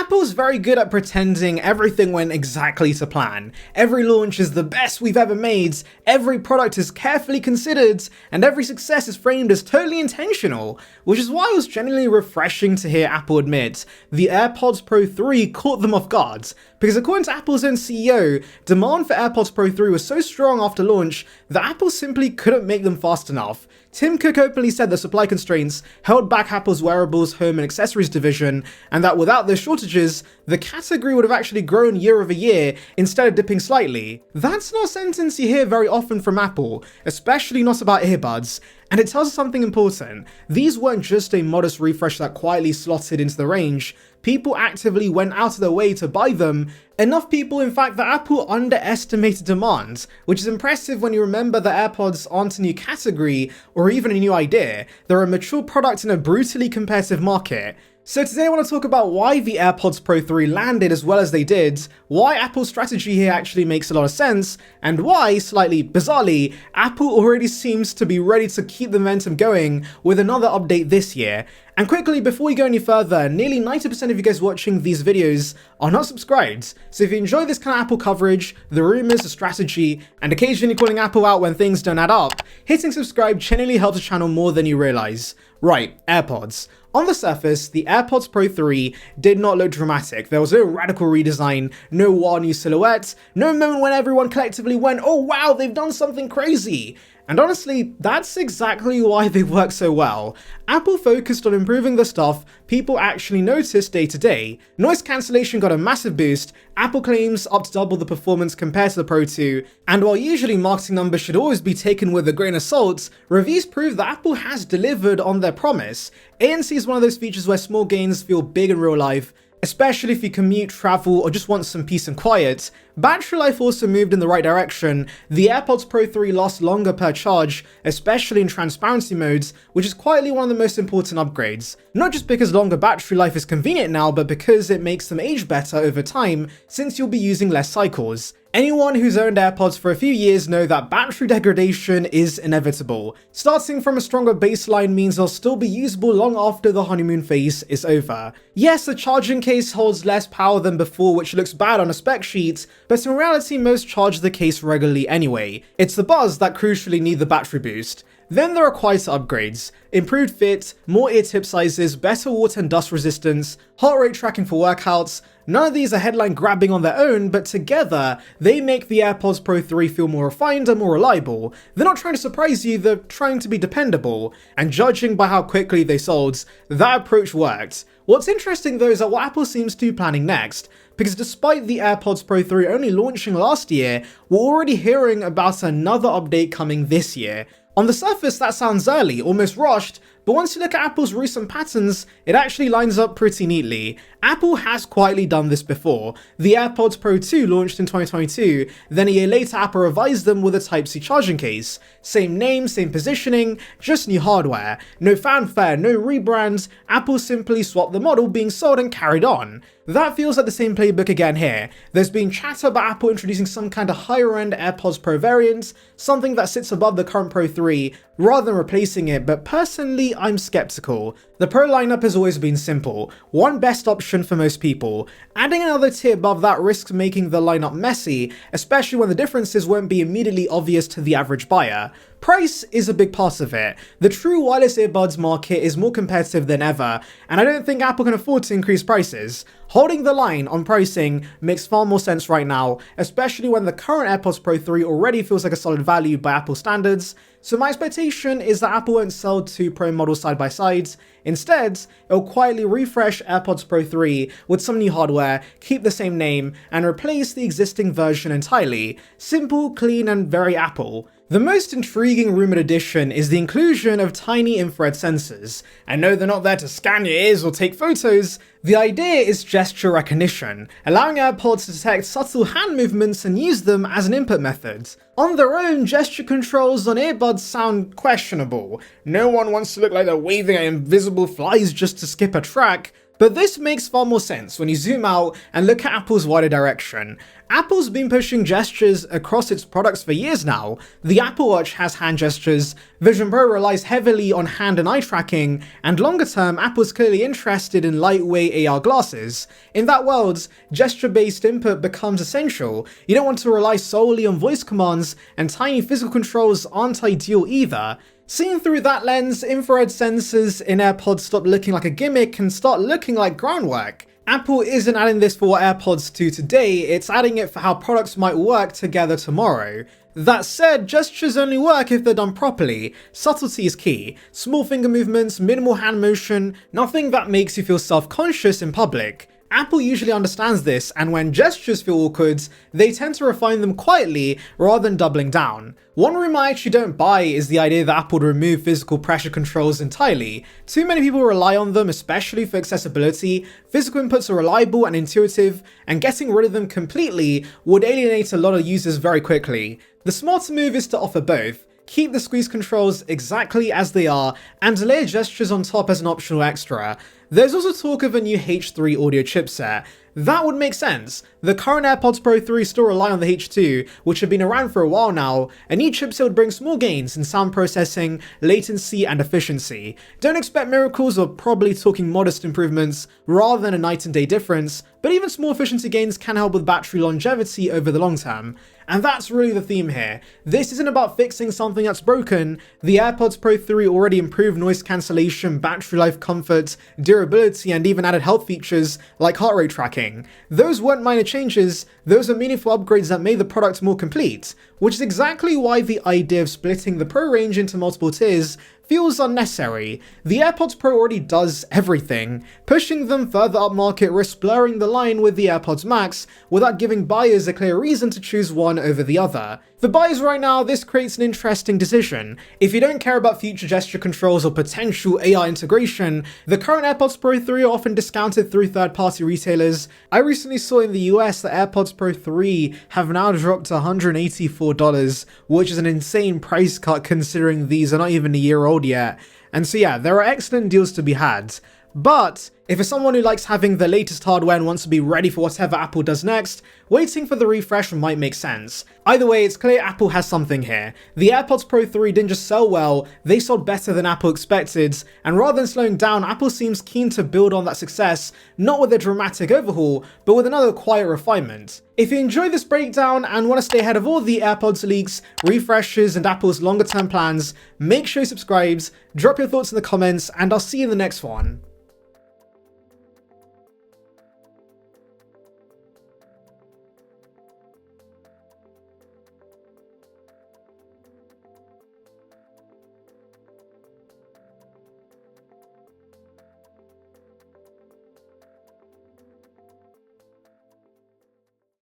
Apple's very good at pretending everything went exactly to plan. Every launch is the best we've ever made, every product is carefully considered, and every success is framed as totally intentional, which is why it was genuinely refreshing to hear Apple admit the AirPods Pro 3 caught them off guard. Because according to Apple's own CEO, demand for AirPods Pro 3 was so strong after launch that Apple simply couldn't make them fast enough. Tim Cook openly said that supply constraints held back Apple's wearables, home and accessories division, and that without those shortages, the category would have actually grown year over year instead of dipping slightly. That's not a sentence you hear very often from Apple, especially not about earbuds. And it tells us something important. These weren't just a modest refresh that quietly slotted into the range. People actively went out of their way to buy them. Enough people, in fact, that Apple underestimated demand, which is impressive when you remember that AirPods aren't a new category or even a new idea. They're a mature product in a brutally competitive market. So today I want to talk about why the AirPods Pro 3 landed as well as they did, why Apple's strategy here actually makes a lot of sense, and why, slightly bizarrely, Apple already seems to be ready to keep the momentum going with another update this year. And quickly, before we go any further, nearly 90% of you guys watching these videos are not subscribed. So if you enjoy this kind of Apple coverage, the rumors, the strategy, and occasionally calling Apple out when things don't add up, hitting subscribe genuinely helps the channel more than you realize. Right, AirPods. On the surface, the AirPods Pro 3 did not look dramatic. There was no radical redesign, no wild new silhouettes, no moment when everyone collectively went, oh wow, they've done something crazy. And honestly, that's exactly why they work so well. Apple focused on improving the stuff people actually notice day to day. Noise cancellation got a massive boost, Apple claims up to double the performance compared to the Pro 2, and while usually marketing numbers should always be taken with a grain of salt, reviews prove that Apple has delivered on their promise. ANC is one of those features where small gains feel big in real life, especially if you commute, travel, or just want some peace and quiet. Battery life also moved in the right direction. The AirPods Pro 3 lasts longer per charge, especially in transparency modes, which is quietly one of the most important upgrades. Not just because longer battery life is convenient now, but because it makes them age better over time, since you'll be using less cycles. Anyone who's owned AirPods for a few years know that battery degradation is inevitable. Starting from a stronger baseline means they'll still be usable long after the honeymoon phase is over. Yes, the charging case holds less power than before, which looks bad on a spec sheet, but in reality most charge the case regularly anyway. It's the buds that crucially need the battery boost. Then there are quieter upgrades, improved fit, more ear tip sizes, better water and dust resistance, heart rate tracking for workouts. None of these are headline grabbing on their own, but together, they make the AirPods Pro 3 feel more refined and more reliable. They're not trying to surprise you, they're trying to be dependable. And judging by how quickly they sold, that approach worked. What's interesting though is that what Apple seems to be planning next, because despite the AirPods Pro 3 only launching last year, we're already hearing about another update coming this year. On the surface, that sounds early, almost rushed, but once you look at Apple's recent patterns, it actually lines up pretty neatly. Apple has quietly done this before. The AirPods Pro 2 launched in 2022, then a year later Apple revised them with a Type-C charging case. Same name, same positioning, just new hardware. No fanfare, no rebrands, Apple simply swapped the model being sold and carried on. That feels like the same playbook again here. There's been chatter about Apple introducing some kind of higher-end AirPods Pro variant, something that sits above the current Pro 3, rather than replacing it, but personally, I'm skeptical. The Pro lineup has always been simple, one best option for most people. Adding another tier above that risks making the lineup messy, especially when the differences won't be immediately obvious to the average buyer. Price is a big part of it. The true wireless earbuds market is more competitive than ever, and I don't think Apple can afford to increase prices. Holding the line on pricing makes far more sense right now, especially when the current AirPods Pro 3 already feels like a solid value by Apple standards. So my expectation is that Apple won't sell two Pro models side by side. Instead, it'll quietly refresh AirPods Pro 3 with some new hardware, keep the same name, and replace the existing version entirely. Simple, clean, and very Apple. The most intriguing rumored addition is the inclusion of tiny infrared sensors. I know they're not there to scan your ears or take photos. The idea is gesture recognition, allowing AirPods to detect subtle hand movements and use them as an input method. On their own, gesture controls on earbuds sound questionable. No one wants to look like they're waving at invisible flies just to skip a track. But this makes far more sense when you zoom out and look at Apple's wider direction. Apple's been pushing gestures across its products for years now. The Apple Watch has hand gestures, Vision Pro relies heavily on hand and eye tracking, and longer term, Apple's clearly interested in lightweight AR glasses. In that world, gesture-based input becomes essential. You don't want to rely solely on voice commands, and tiny physical controls aren't ideal either. Seen through that lens, infrared sensors in AirPods stop looking like a gimmick and start looking like groundwork. Apple isn't adding this for what AirPods do today, it's adding it for how products might work together tomorrow. That said, gestures only work if they're done properly. Subtlety is key. Small finger movements, minimal hand motion, nothing that makes you feel self-conscious in public. Apple usually understands this, and when gestures feel awkward, they tend to refine them quietly rather than doubling down. One rumor I actually don't buy is the idea that Apple would remove physical pressure controls entirely. Too many people rely on them, especially for accessibility. Physical inputs are reliable and intuitive, and getting rid of them completely would alienate a lot of users very quickly. The smarter move is to offer both. Keep the squeeze controls exactly as they are, and layer gestures on top as an optional extra. There's also talk of a new H3 audio chipset. That would make sense. The current AirPods Pro 3 still rely on the H2, which have been around for a while now. A new chipset would bring small gains in sound processing, latency, and efficiency. Don't expect miracles, or probably talking modest improvements rather than a night and day difference, but even small efficiency gains can help with battery longevity over the long term. And that's really the theme here. This isn't about fixing something that's broken. The AirPods Pro 3 already improved noise cancellation, battery life, comfort, durability, and even added health features like heart rate tracking. Those weren't minor changes, those are meaningful upgrades that made the product more complete, which is exactly why the idea of splitting the Pro range into multiple tiers feels unnecessary. The AirPods Pro already does everything. Pushing them further up market risks blurring the line with the AirPods Max without giving buyers a clear reason to choose one over the other. For buyers right now, this creates an interesting decision. If you don't care about future gesture controls or potential AR integration, the current AirPods Pro 3 are often discounted through third-party retailers. I recently saw in the US that AirPods Pro 3 have now dropped to $184, which is an insane price cut considering these are not even a year old yet. And so yeah, there are excellent deals to be had. But if you're someone who likes having the latest hardware and wants to be ready for whatever Apple does next, waiting for the refresh might make sense. Either way, it's clear Apple has something here. The AirPods Pro 3 didn't just sell well, they sold better than Apple expected, and rather than slowing down, Apple seems keen to build on that success, not with a dramatic overhaul, but with another quiet refinement. If you enjoyed this breakdown and want to stay ahead of all the AirPods leaks, refreshes, and Apple's longer term plans, make sure you subscribe, drop your thoughts in the comments, and I'll see you in the next one.